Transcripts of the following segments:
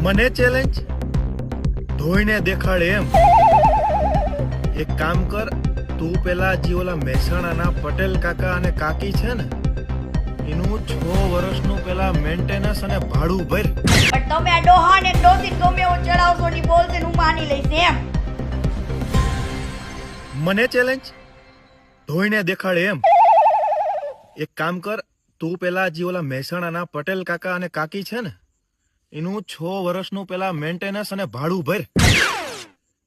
મને ચેલેન્જ ધોઈને દેખાડે એમ. એક કામ કર, તું પેલા જે ઓલા મહેસાણાના પટેલ કાકા અને કાકી છે ને એનું 6 વર્ષનું પેલા મેન્ટેનન્સ અને ભાડું ભર. પણ તમે આ ડોહા ને ડોસી ગમે એવો ચડાવશો ની બોલશે ને હું માની લઈશ એમ. મને ચેલેન્જ ધોઈને દેખાડે એમ. એક કામ કર, તું પેલા જે ઓલા મહેસાણાના પટેલ કાકા અને કાકી છે ને એનું 6 વર્ષનું પેલા મેન્ટેનન્સ અને ભાડું ભર.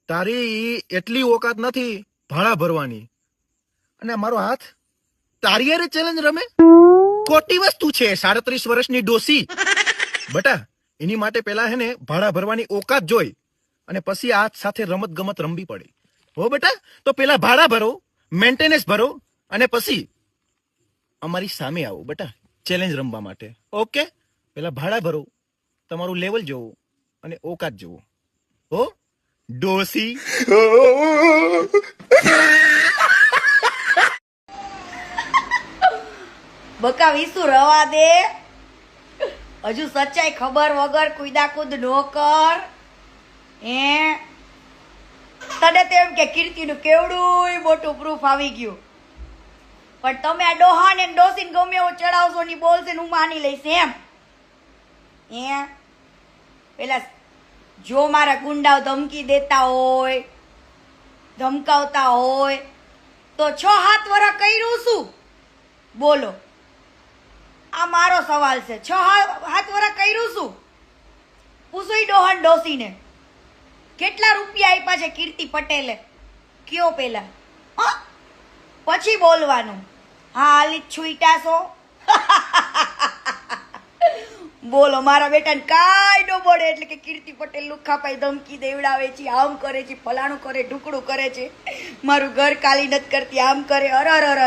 તારી એટલી ઓકાત નથી ભાડા ભરવાની. અને મારો હાથ તારી હારે ચેલેન્જ રમે? ખોટી વસ્તુ છે 37 વર્ષની ડોસી. બટા એની માટે પેલા હે ને ભાડા ભરવાની ઓકાત જોઈ અને પછી આ સાથે રમત ગમત રમવી પડે. હો બેટા, તો પેલા ભાડા ભરો, મેન્ટેનન્સ ભરો અને પછી અમારી સામે આવો બેટા ચેલેન્જ રમવા માટે. ઓકે, પેલા ભાડા ભરો, તમારું લેવલ જોવો અને ઓકાત જોવો. હો ડોસી. બકા વિસુ રવા દે. હજુ સચ્ચાઈ ખબર વગર કુદાકુદ નો કર. તને તેમ કે કીર્તિનું કેવડું મોટું પ્રૂફ આવી ગયું. પણ તમે આ ડોહા ને ડોસીને ગમે એવો ચડાવશો ની બોલશે ને હું માની લઈશ એમ. પેલા જો મારા ગુંડાઓ ધમકી દેતા હોય, ધમકાવતા હોય તો 6-7 વર્ષ કર્યું શું? બોલો, આ મારો સવાલ છે. 6-7 વર્ષ કર્યું શું? પૂછો ડોહન ડોસીને કેટલા રૂપિયા આપ્યા છે કીર્તિ પટેલે? કયો પેલા, પછી બોલવાનું. હા હાલી છુઈટા છો. બોલો, મારા બેટાને કાંઈ ન બોલે એટલે કે કીર્તિ પટેલ લુખા પાઈ ધમકી દેવડાવે છે, આમ કરે છે, ફલાણું કરે, ઢુકડું કરે છે, મારું ઘર કાલી નથી કરતી, આમ કરે. અરર.